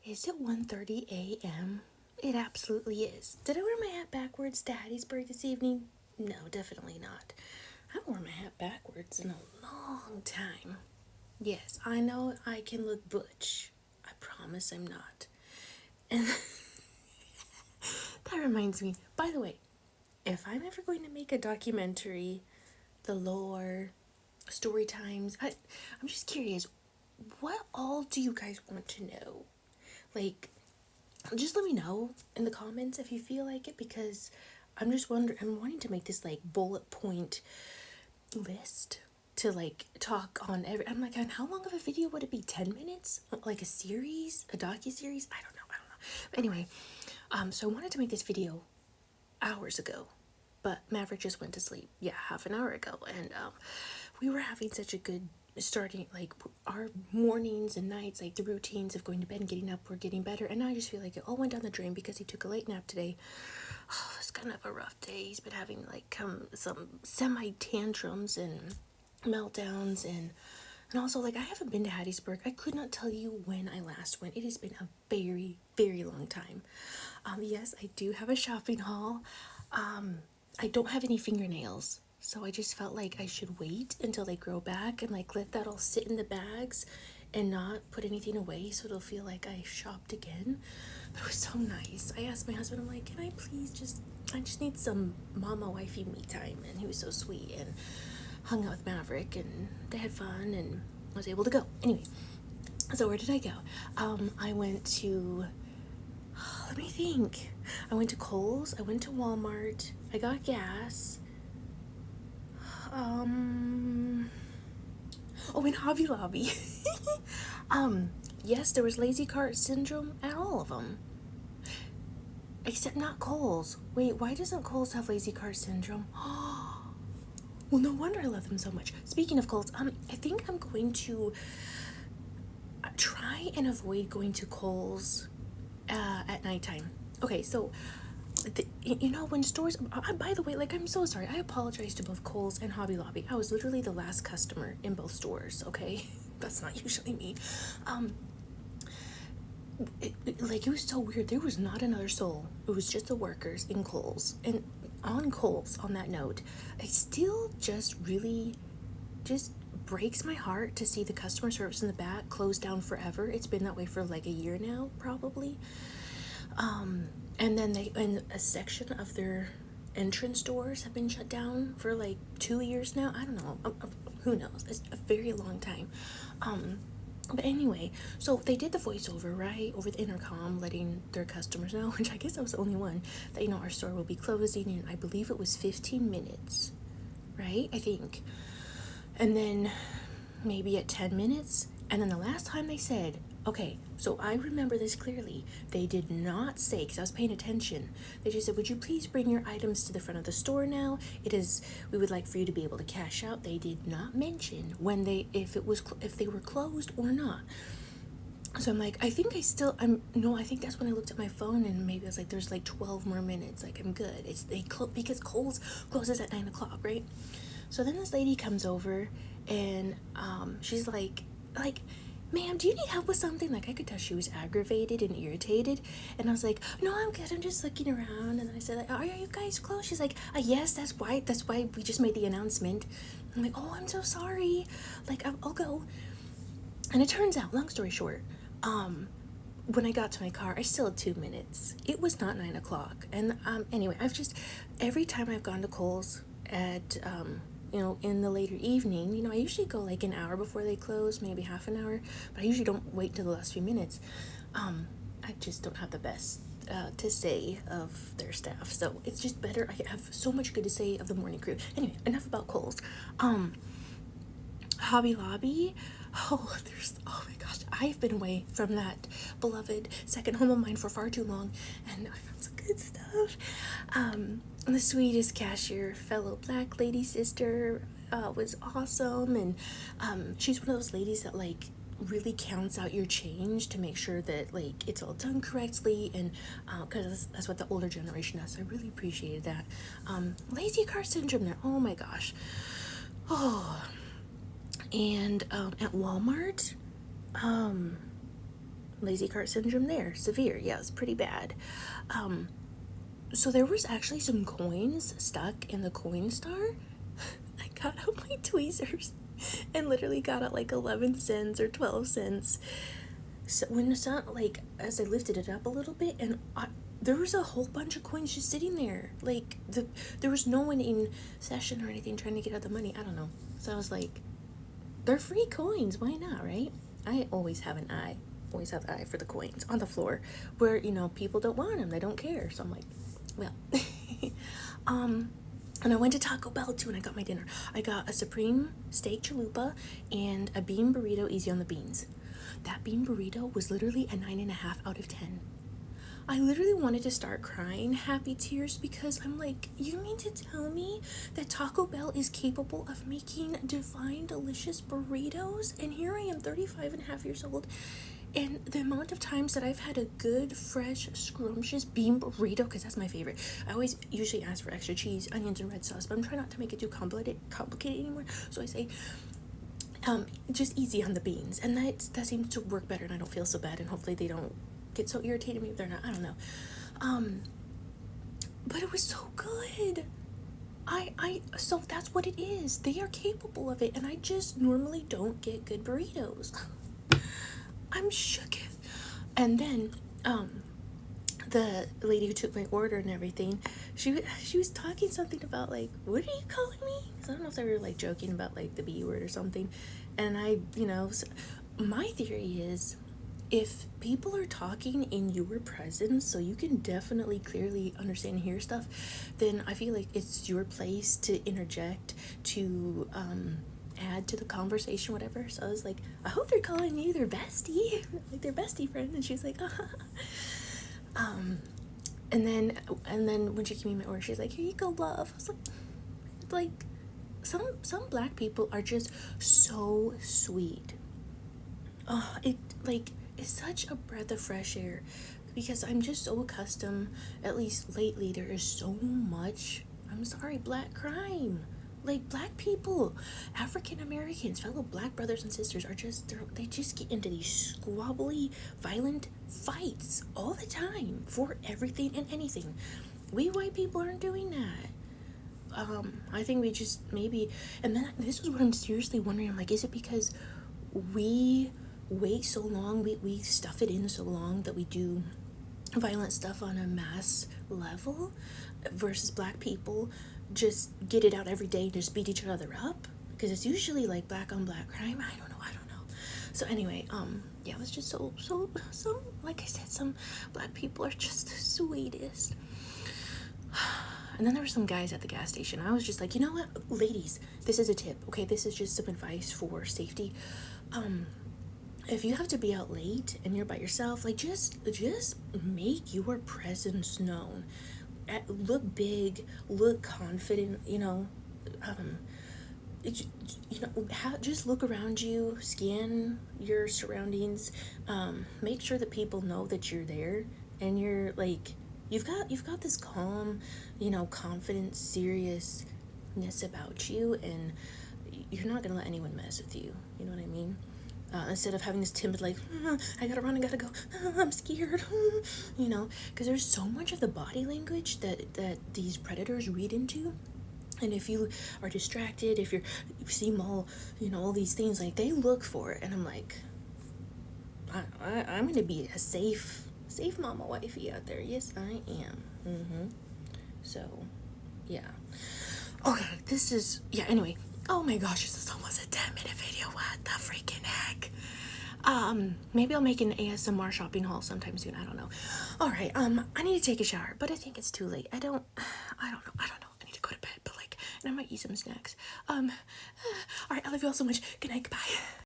Is it 1:30 a.m.? It absolutely is. Did I wear my hat backwards to Hattiesburg this evening? No, definitely not. I haven't worn my hat backwards in a long time. Yes, I know I can look butch. I promise I'm not. And that reminds me, by the way, if I'm ever going to make a documentary, the lore, story times, I'm just curious, what all do you guys want to know? Like, just let me know in the comments if you feel like it, because I'm wanting to make this like bullet point list to like talk on every. I'm like, how long of a video would it be? 10 minutes? Like a series, a docu-series? I don't know. But anyway, so I wanted to make this video hours ago, but Maverick just went to sleep. Yeah, half an hour ago, and we were having such a good starting, like our mornings and nights, like the routines of going to bed and getting up were getting better, and now I just feel like it all went down the drain because he took a late nap today. Oh, it's kind of a rough day. He's been having like some semi tantrums and meltdowns, and also, like, I haven't been to Hattiesburg. I could not tell you when I last went. It has been a very, very long time. Yes, I do have a shopping haul. I don't have any fingernails, so I just felt like I should wait until they grow back and like let that all sit in the bags and not put anything away so it'll feel like I shopped again. But it was so nice. I asked my husband, I'm like, can I please I just need some mama wifey me time, and he was so sweet and hung out with Maverick and they had fun and I was able to go. Anyway, so where did I go? I went to, let me think. I went to Kohl's, I went to Walmart, I got gas. Oh, in Hobby Lobby. Yes, there was lazy cart syndrome at all of them. Except not Kohl's. Wait, why doesn't Kohl's have lazy cart syndrome? Well, no wonder I love them so much. Speaking of Kohl's, I think I'm going to try and avoid going to Kohl's at nighttime. Okay, so when stores, by the way, like, I'm so sorry, I apologize to both Kohl's and Hobby Lobby. I was literally the last customer in both stores. Okay, that's not usually me. It was so weird. There was not another soul. It was just the workers in Kohl's. And on Kohl's, on that note, I still just really just breaks my heart to see the customer service in the back closed down forever. It's been that way for like a year now, probably. And then in a section of their entrance doors have been shut down for like 2 years now. I don't know. Who knows? It's a very long time. But anyway, so they did the voiceover, right, over the intercom, letting their customers know, which I guess I was the only one, that, our store will be closing in, I believe it was 15 minutes, right? I think. And then maybe at 10 minutes. And then the last time they said, okay, so I remember this clearly. They did not say, because I was paying attention, they just said, would you please bring your items to the front of the store now? We would like for you to be able to cash out. They did not mention if they were closed or not. So I'm like, I think that's when I looked at my phone and maybe I was like, there's like 12 more minutes. Like, I'm good. Because Kohl's closes at 9 o'clock, right? So then this lady comes over and she's like, ma'am, do you need help with something? Like, I could tell she was aggravated and irritated. And I was like, no, I'm good. I'm just looking around. And then I said, like, are you guys closed? She's like, yes, that's why we just made the announcement. I'm like, oh, I'm so sorry. Like, I'll go. And it turns out, long story short, when I got to my car, I still had 2 minutes. It was not 9 o'clock. And anyway, every time I've gone to Kohl's at, in the later evening, I usually go like an hour before they close, maybe half an hour, but I usually don't wait till the last few minutes. I just don't have the best to say of their staff. So it's just better. I have so much good to say of the morning crew. Anyway, enough about Kohl's. Hobby Lobby. Oh my gosh, I've been away from that beloved second home of mine for far too long, and I found some good stuff. The sweetest cashier, fellow black lady sister, was awesome, and she's one of those ladies that like really counts out your change to make sure that like it's all done correctly, and because that's what the older generation does. So I really appreciated that. Lazy car syndrome there. Oh my gosh. Oh. And at Walmart, lazy cart syndrome there, severe. Yeah, it's pretty bad. So there was actually some coins stuck in the Coinstar. I got out my tweezers and literally got out like 11 cents or 12 cents. So when the sun, like, as I lifted it up a little bit, and there was a whole bunch of coins just sitting there. Like, there was no one in session or anything trying to get out the money. I don't know. So I was like, they're free coins. Why not, right? I always have an eye. Always have an eye for the coins on the floor where, people don't want them. They don't care. So I'm like, well. And I went to Taco Bell too, and I got my dinner. I got a supreme steak chalupa and a bean burrito, easy on the beans. That bean burrito was literally a 9.5 out of 10. I literally wanted to start crying happy tears because I'm like, you mean to tell me that Taco Bell is capable of making divine, delicious burritos? And here I am, 35 and a half years old, and the amount of times that I've had a good, fresh, scrumptious bean burrito, because that's my favorite. I always usually ask for extra cheese, onions, and red sauce, but I'm trying not to make it too complicated anymore. So I say, just easy on the beans, and that seems to work better, and I don't feel so bad, and hopefully they don't get so irritated. Maybe they're not. I don't know. But it was so good. So that's what it is. They are capable of it, and I just normally don't get good burritos. I'm shook. And then, the lady who took my order and everything, she was talking something about, like, what are you calling me? Because I don't know if they were, like, joking about, like, the B word or something. And my theory is, if people are talking in your presence, so you can definitely clearly understand and hear stuff, then I feel like it's your place to interject, to add to the conversation, whatever. So I was like, I hope they're calling me their bestie, like their bestie friend. And she's like, and then when she gave me my order, she's like, here you go, love. I was like some black people are just so sweet. Oh, it's such a breath of fresh air, because I'm just so accustomed, at least lately, there is so much, I'm sorry, black crime. Like, black people, African Americans, fellow black brothers and sisters are they just get into these squabbly, violent fights all the time for everything and anything. We white people aren't doing that. I think we just maybe, and then this is what I'm seriously wondering. I'm like, is it because we wait so long, we stuff it in so long that we do violent stuff on a mass level, versus black people just get it out every day and just beat each other up? Because it's usually like black on black crime. I don't know. So anyway, yeah, it was just so like I said, some black people are just the sweetest. And then there were some guys at the gas station. I was just like, you know what, ladies, this is a tip, okay? This is just some advice for safety. If you have to be out late and you're by yourself, like, just make your presence known. Look big, look confident, just look around you, scan your surroundings, make sure that people know that you're there, and you're like, you've got this calm, confident seriousness about you, and you're not gonna let anyone mess with you. You know what I mean? Instead of having this timid, like, I gotta run, I gotta go, I'm scared, because there's so much of the body language that these predators read into. And if you are distracted, if you seem all, all these things, like, they look for it. And I'm like, I'm gonna be a safe mama wifey out there. Yes, I am. So, yeah. Okay, anyway. Oh my gosh, this is almost a 10-minute video. What the freaking heck? Maybe I'll make an ASMR shopping haul sometime soon. I don't know. All right, I need to take a shower, but I think it's too late. I don't know. I need to go to bed, but and I might eat some snacks. All right, I love you all so much. Good night, goodbye.